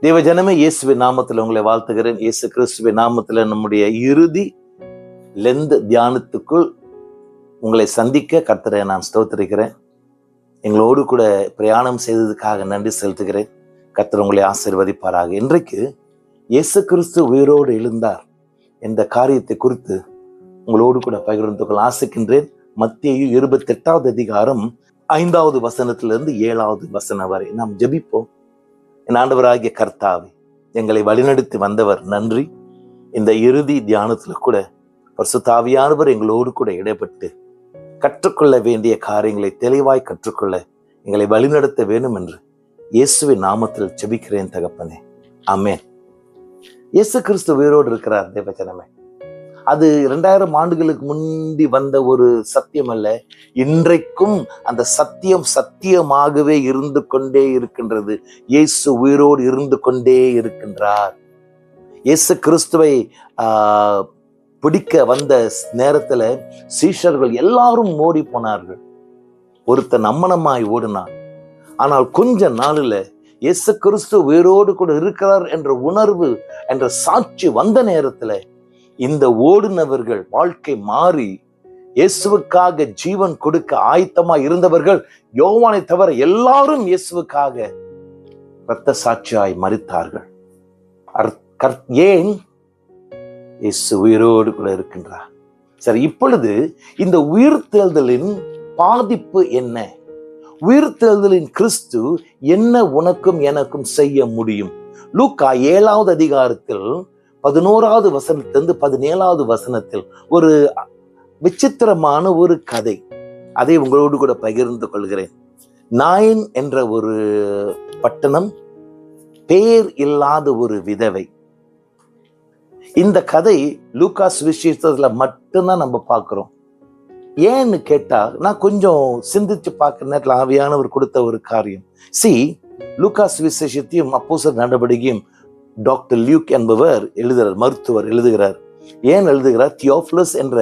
தேவஜனமே, இயேசுவின் நாமத்தில் உங்களை வாழ்த்துகிறேன். இயேசு கிறிஸ்துவின் நாமத்தில் நம்முடைய இறுதி லெந்து தியானத்துக்குள் உங்களை சந்திக்க கர்த்தரை நான் ஸ்தோத்திரிக்கிறேன். எங்களோடு கூட பிரயாணம் செய்ததுக்காக நன்றி செலுத்துகிறேன். கர்த்தர் உங்களை ஆசீர்வதிப்பாராக. இன்றைக்கு இயேசு கிறிஸ்து உயிரோடு எழுந்தார் என்ற காரியத்தை குறித்து உங்களோடு கூட பகிர்ந்து கொள்ள ஆசைக்கின்றேன். மத்தேயு 28வது அதிகாரம் 5வது வசனத்திலிருந்து 7வது வசனம் வரை நாம் ஜெபிப்போம். என் ஆண்டவராகிய கர்த்தாவே, எங்களை வழிநடத்தி வந்தவர் நன்றி. இந்த இறுதி தியானத்துல கூட பரிசுத்த ஆவியானவர் எங்களோடு கூட இடைப்பட்டு கற்றுக்கொள்ள வேண்டிய காரியங்களை தெளிவாய் கற்றுக்கொள்ள எங்களை வழிநடத்த வேண்டும் என்று இயேசுவின் நாமத்தில் ஜெபிக்கிறேன் தகப்பனே, ஆமென். இயேசு கிறிஸ்து உயிரோடு இருக்கிறார் தேவஜனமே. அது 2000 ஆண்டுகளுக்கு முந்தி வந்த ஒரு சத்தியம் அல்ல. இன்றைக்கும் அந்த சத்தியம் சத்தியமாகவே இருந்து கொண்டே இருக்கின்றது. இயேசு உயிரோடு இருந்து கொண்டே இருக்கின்றார். இயேசு கிறிஸ்துவை பிடிக்க வந்த நேரத்துல சீஷர்கள் எல்லாரும் ஓடி போனார்கள். ஒருத்தன் அம்மனமாய் ஓடினான். ஆனால் கொஞ்ச நாளில் இயேசு கிறிஸ்து உயிரோடு கூட இருக்கிறார் என்ற உணர்வு என்ற சாட்சி வந்த நேரத்துல இந்த ஓடினவர்கள் வாழ்க்கை மாறி இயேசுவுக்காக ஜீவன் கொடுக்க ஆயத்தமா இருந்தவர்கள், யோவானை தவிர எல்லாரும் இயேசுவுக்காக இரத்த சாட்சியாய் மரித்தார்கள். ஏன்? இயேசு உயிரோடு கூட இருக்கின்றார். சரி, இப்பொழுது இந்த உயிர்த்தெழுதலின் பாதிப்பு என்ன? உயிர்த்தெழுதலின் கிறிஸ்து என்ன உனக்கும் எனக்கும் செய்ய முடியும்? லூக்கா 7வது அதிகாரத்தில் 11வது வசனத்திலிருந்து 17வது வசனத்தில் ஒரு விசித்திரமான ஒரு கதை, அதை உங்களோடு கூட பகிர்ந்து கொள்கிறேன். நாயின் என்ற ஒரு பட்டணம், பேர் இல்லாத ஒரு விதவை. இந்த கதை லூக்கா சுவிசேஷத்துல மட்டும்தான் நம்ம பார்க்கிறோம். ஏன்னு கேட்டா, நான் கொஞ்சம் சிந்திச்சு பார்க்கிற நேரத்தில் ஆவியானவர் கொடுத்த ஒரு காரியம். லூக்கா சுவிசேஷத்தையும் அப்போஸ்தலர் நடவடிக்கையும் டாக்டர் லியூக் என்பவர் எழுதுகிறார், மருத்துவர் எழுதுகிறார். ஏன் எழுதுகிறார்? தியோஃபிலஸ் என்ற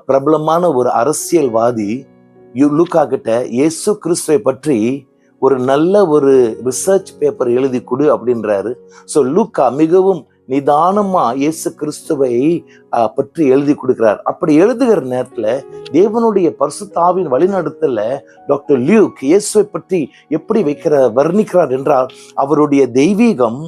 பிரபலமான ஒரு அரசியல்வாதி லூக்கா கிட்ட இயேசு கிறிஸ்துவை பற்றி ஒரு நல்ல ஒரு ரிசர்ச் பேப்பர் எழுதி கொடு அப்படின்றாரு. ஸோ லூக்கா மிகவும் நிதானமா இயேசு கிறிஸ்துவை பற்றி எழுதி கொடுக்கிறார். அப்படி எழுதுகிற நேரத்துல தேவனுடைய பரிசுத்த ஆவியின் வழிநடத்தல டாக்டர் லியூக் இயேசுவை பற்றி எப்படி வர்ணிக்கிறார் என்றால், அவருடைய தெய்வீகம்,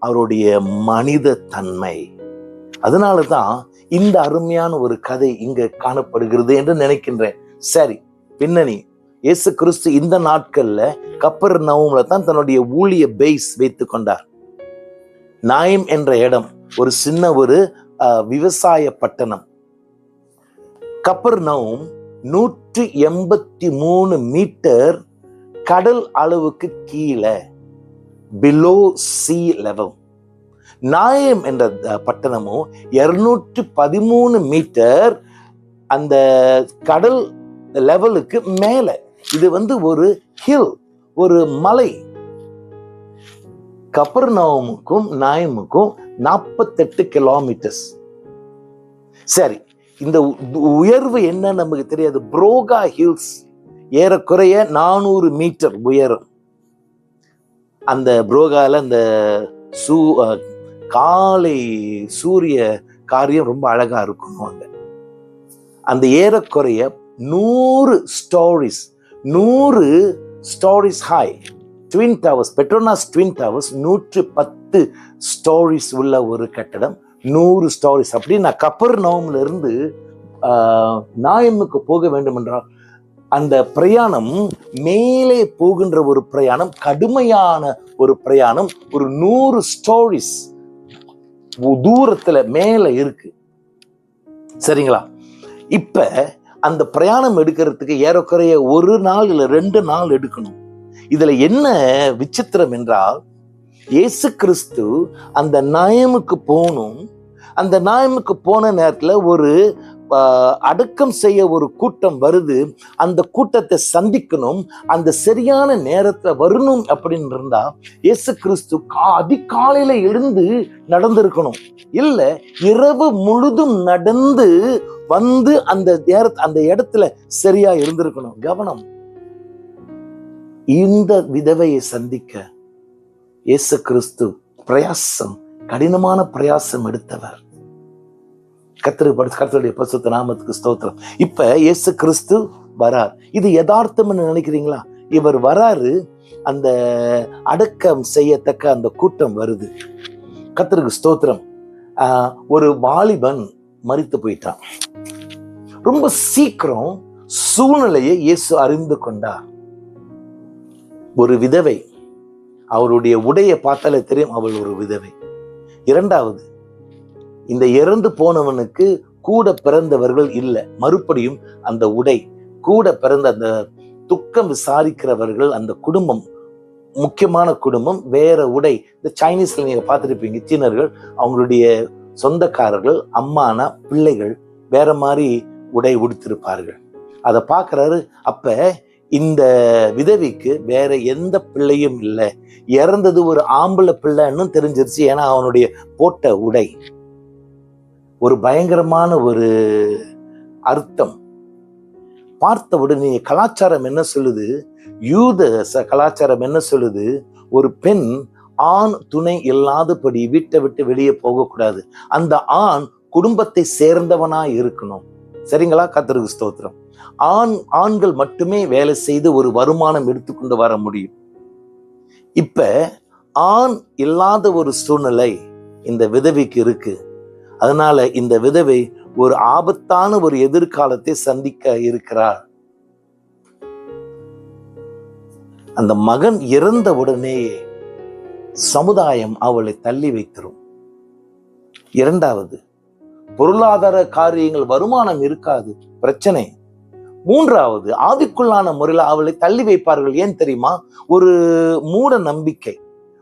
அவருடைய மனித தன்மை. அதனாலதான் இந்த அருமையான ஒரு கதை இங்க காணப்படுகிறது என்று நினைக்கின்றேன். சரி, பின்னணி. இயேசு கிறிஸ்து இந்த நாட்கள்ல கப்பர்நகூம்ல தான் தன்னுடைய ஊழிய பேஸ் வைத்துக் கொண்டார். நாயிம் என்ற இடம் ஒரு சின்ன ஒரு விவசாய பட்டணம். கப்பர்நகூம் 183 மீட்டர் கடல் அளவுக்கு கீழே, பிலோ சி லெவல். நாயம் என்ற பட்டணமும் 213 மீட்டர் அந்த கடல் லெவலுக்கு மேல. இது ஒரு ஹில், ஒரு மலை. கப்பர்நகூமுக்கும் நாயமுக்கும் 48 கிலோமீட்டர்ஸ். சரி, இந்த உயர்வு என்ன நமக்கு தெரியாது. புரோகா ஹில்ஸ் ஏறக்குறைய 400 மீட்டர் உயரம். அந்த புரோகால அந்த காலை சூரிய காரியம் ரொம்ப அழகா இருக்கும். அந்த ஏறக்குறைய 100 stories high twin towers, Petronas twin towers 110 stories உள்ள ஒரு கட்டடம். 100 ஸ்டோரிஸ். அப்படி நான் கப்பர்நகூம்ல இருந்து நாயமுக்கு போக வேண்டும் என்றால் அந்த பிரயாணம், மேலே போகின்ற ஒரு பிரயாணம், கடுமையான ஒரு பிரயாணம். ஒரு 100 ஸ்டோரிஸ் தூரத்துல மேல இருக்கு. சரிங்களா? இப்ப அந்த பிரயாணம் எடுக்கிறதுக்கு ஏறக்குறைய 1 நாள் இல்ல 2 நாள் எடுக்கணும். இதுல என்ன விசித்திரம் என்றால், இயேசு கிறிஸ்து அந்த நாயமுக்கு போகணும். அந்த நாயமுக்கு போன நேரத்துல ஒரு அடக்கம் செய்ய ஒரு கூட்டம் வருது. அந்த கூட்டத்தை சந்திக்கணும். அந்த சரியான நேரத்துல வரணும் அப்படின்னு இருந்தா இயேசு கிறிஸ்து அதிகாலையில எழுந்து நடந்திருக்கணும். இல்ல, இரவு முழுதும் நடந்து வந்து அந்த இடத்துல சரியா இருந்திருக்கணும். கவனம். இந்த விதவையை சந்திக்க இயேசு கிறிஸ்து கடினமான பிரயாசம் எடுத்தவர். கர்த்தருடைய பரிசுத்த நாமத்துக்கு ஸ்தோத்திரம். இப்ப இயேசு கிறிஸ்து வரார். இது யதார்த்தம்னு நினைக்கிறீங்களா? இவர் வராரு, அந்த அடக்கம் செய்யத்தக்க அந்த கூட்டம் வருது. கர்த்தருக்கு ஸ்தோத்திரம். ஒரு வாலிபன் மரித்து போயிட்டான். ரொம்ப சீக்கிரம் சூழ்நிலையை இயேசு அறிந்து கொண்டார். ஒரு விதவை, அவருடைய உடையை பார்த்தாலே தெரியும் அவள் ஒரு விதவை. இரண்டாவது, இந்த இறந்து போனவனுக்கு கூட பிறந்தவர்கள் இல்லை. மறுபடியும் அந்த உடை, கூட பிறந்த அந்த துக்கம் விசாரிக்கிறவர்கள், அந்த குடும்பம், முக்கியமான குடும்பம், வேற உடை. இந்த சைனீஸ்ல நீங்க பார்த்துருப்பீங்க, சீனர்கள் அவங்களுடைய சொந்தக்காரர்கள், அம்மானா பிள்ளைகள் வேற மாதிரி உடை உடுத்திருப்பார்கள். அதை பார்க்கிறாரு. அப்ப இந்த விதவிக்கு வேற எந்த பிள்ளையும் இல்லை, இறந்தது ஒரு ஆம்பளை பிள்ளைன்னு தெரிஞ்சிருச்சு. ஏன்னா அவனுடைய போட்ட உடை ஒரு பயங்கரமான ஒரு அர்த்தம். பார்த்த உடனே கலாச்சாரம் என்ன சொல்லுது, யூத கலாச்சாரம் என்ன சொல்லுது, ஒரு பெண் ஆண் துணை இல்லாதபடி வீட்டை விட்டு வெளியே போகக்கூடாது. அந்த ஆண் குடும்பத்தை சேர்ந்தவனா இருக்கணும். சரிங்களா? கர்த்தருக்கு ஸ்தோத்திரம். ஆண்கள் மட்டுமே வேலை செய்து ஒரு வருமானம் எடுத்துக்கொண்டு வர முடியும். இப்ப ஆண் இல்லாத ஒரு சூழ்நிலை இந்த விதவைக்கு இருக்கு. அதனால இந்த விதவை ஒரு ஆபத்தான ஒரு எதிர்காலத்தை சந்திக்க இருக்கிறார். அந்த மகன் இறந்த உடனே சமுதாயம் அவளை தள்ளி வைத்திரும். இரண்டாவது, பொருளாதார காரியங்கள், வருமானம் இருக்காது, பிரச்சனை. மூன்றாவது, ஆவிக்குள்ளான முறையில் அவளை தள்ளி வைப்பார்கள். ஏன் தெரியுமா? ஒரு மூட நம்பிக்கை.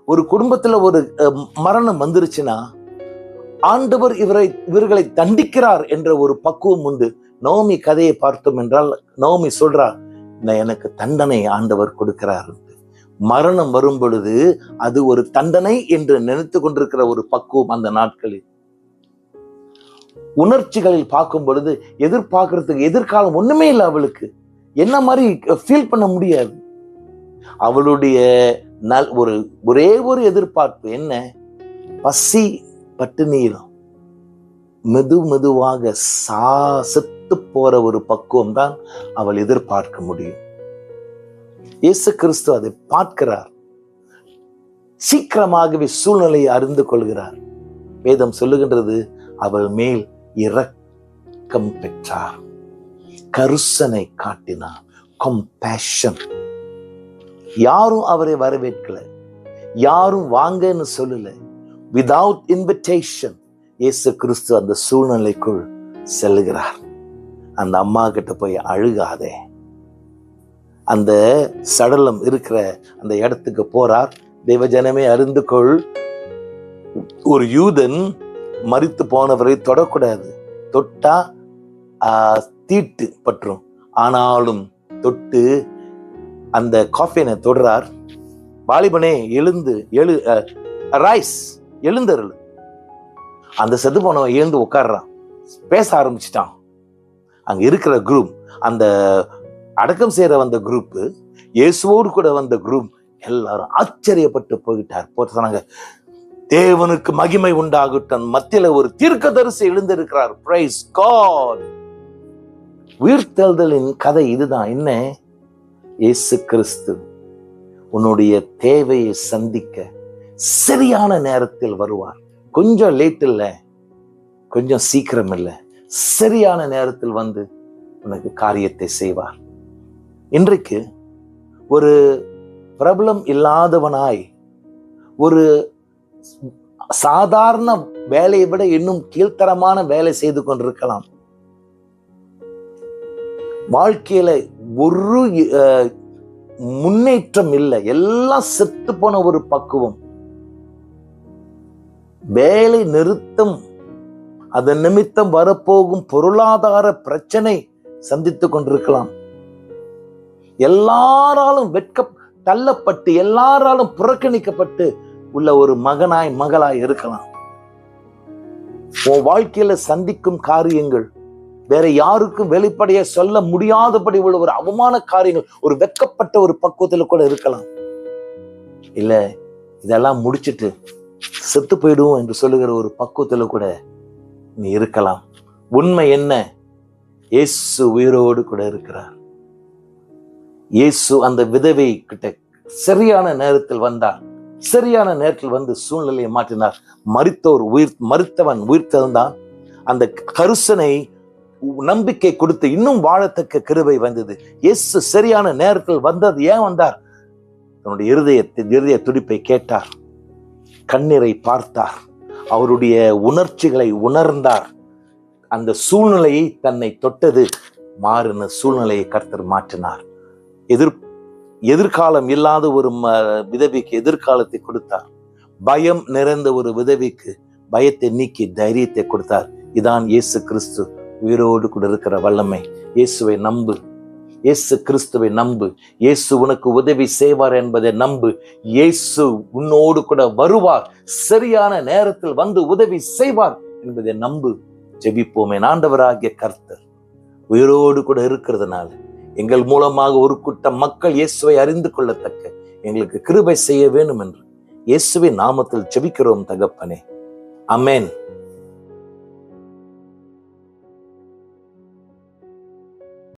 ஒரு குடும்பத்துல ஒரு மரணம் வந்துருச்சுன்னா ஆண்டவர் இவர்களை தண்டிக்கிறார் என்ற ஒரு பக்குவம் உண்டு. நோமி கதையை பார்த்தோம் என்றால், நோமி சொல்றார், எனக்கு தண்டனை ஆண்டவர் கொடுக்கிறார். மரணம் வரும் பொழுது அது ஒரு தண்டனை என்று நினைத்து கொண்டிருக்கிற ஒரு பக்குவம் அந்த நாட்களில். உணர்ச்சிகளில் பார்க்கும் பொழுது எதிர்பார்க்கறதுக்கு எதிர்காலம் ஒண்ணுமே இல்லை. அவளுக்கு என்ன மாதிரி ஃபீல் பண்ண முடியாது. அவளுடைய ஒரே ஒரு எதிர்பார்ப்பு என்ன? பசி பட்டினியில் மெதுவாக செத்து போற ஒரு பக்குவம் தான் அவள் எதிர்பார்க்க முடியும். இயேசு கிறிஸ்து அதை பார்க்கிறார். சீக்கிரமாகவே சூழ்நிலையை அறிந்து கொள்கிறார். வேதம் சொல்லுகின்றது, அவள் மேல் இரக்கம் பெற்றார், கருசனை காட்டினார், கம்பேஷன். யாரும் அவரை வரவேற்கல, யாரும் வாங்கன்னு சொல்லல. விதவுட் இன்விடேஷன் இயேசு கிறிஸ்து அந்த சூழ்நிலைக்குள் செல்லுகிறார். அந்த அம்மா கிட்ட போய், அழுகாதே. அந்த சடலம் இருக்கிற அந்த இடத்துக்கு போறார். தேவஜனமே அறிந்து கொள், ஒரு யூதன் மரித்து போனவரை தொடக்கூடாது. தொட்டா தீட்டு பற்றும். ஆனாலும் தொட்டு அந்த காஃபினை தொடுறார். வாலிபனே எழுந்தருள். அந்த செத்து போனவன் எழுந்து உட்கார்றான், பேச ஆரம்பிச்சிட்டான். அங்க இருக்கிற குரூப், அந்த அடக்கம் செய்யற வந்த குரூப், இயேசுவோடு கூட வந்த குரூப் எல்லாரும் ஆச்சரியப்பட்டு போயிட்டார். சொன்னாங்க, தேவனுக்கு மகிமை உண்டாகட்டும், மத்தியில ஒரு தீர்க்கதரிசி எழுந்திருக்கிறார். Price God. உயிர்த்தெழுதலின் கதை இதுதான். என்ன? இயேசு கிறிஸ்து உன்னுடைய தேவையை சந்திக்க சரியான நேரத்தில் வருவார். கொஞ்சம் லேட் இல்லை, கொஞ்சம் சீக்கிரம் இல்லை, சரியான நேரத்தில் வந்து உனக்கு காரியத்தை செய்வார். இன்றைக்கு ஒரு பிரபலம் இல்லாதவனாய், ஒரு சாதாரண வேலையை விட இன்னும் கீழ்த்தரமான வேலை செய்து கொண்டிருக்கலாம். வாழ்க்கையில ஒரு முன்னேற்றம் இல்லை, எல்லாம் செத்து போன ஒரு பக்குவம். வேலை நிறுத்தம், அதன் நிமித்தம் வரப்போகும் பொருளாதார பிரச்சனை சந்தித்துக் கொண்டிருக்கலாம். எல்லாராலும் தள்ளப்பட்டு, எல்லாராலும் புறக்கணிக்கப்பட்டு உள்ள ஒரு மகனாய் மகளாய் இருக்கலாம். உன் வாழ்க்கையில சந்திக்கும் காரியங்கள் வேற யாருக்கும் வெளிப்படைய சொல்ல முடியாதபடி உள்ள ஒரு அவமான காரியங்கள், ஒரு வெட்கப்பட்ட ஒரு பக்குவத்துல கூட இருக்கலாம். இல்ல, இதெல்லாம் முடிச்சிட்டு செத்து போயிடுவோம் என்று சொல்லுகிற ஒரு பக்குவத்துல கூட நீ இருக்கலாம். உண்மை என்ன? இயேசு உயிரோடு கூட இருக்கிறார். இயேசு அந்த விதவை கிட்ட சரியான நேரத்தில் வந்தார். சரியான நேரத்தில் வந்து சூழ்நிலையை மாற்றினார். மரித்தவன் உயிர் தெழுந்தான். அந்த கருசனை நம்பிக்கை கொடுத்து இன்னும் வாழத்தக்க கிருபை வந்தது. இயேசு சரியான நேரத்தில் வந்தது. ஏன் வந்தார்? தன்னுடைய இருதய துடிப்பை கேட்டார், கண்ணீரை பார்த்தார், அவருடைய உணர்ச்சிகளை உணர்ந்தார். அந்த சூழ்நிலையை தன்னை தொட்டது மாறின சூழ்நிலையை கர்த்தர் மாற்றினார். எதிர்காலம் இல்லாத ஒரு விதவிக்கு எதிர்காலத்தை கொடுத்தார். பயம் நிறைந்த ஒரு விதவிக்கு பயத்தை நீக்கி தைரியத்தை கொடுத்தார். இதான் இயேசு கிறிஸ்து உயிரோடு கூட இருக்கிற வல்லமை. இயேசுவை நம்பு, இயேசு கிறிஸ்துவை நம்பு. இயேசு உனக்கு உதவி செய்வார் என்பதை நம்பு. இயேசு உன்னோடு கூட வருவார், சரியான நேரத்தில் வந்து உதவி செய்வார் என்பதை நம்பு. ஜெபிப்போமே. ஆண்டவராகிய கர்த்தர் உயிரோடு கூட இருக்கிறதுனால எங்கள் மூலமாக ஒரு கூட்டம் மக்கள் இயேசுவை அறிந்து கொள்ளத்தக்க எங்களுக்கு கிருபை செய்ய வேண்டும் என்று இயேசுவின் நாமத்தில் ஜெபிக்கிறோம் தகப்பனே. ஆமென்.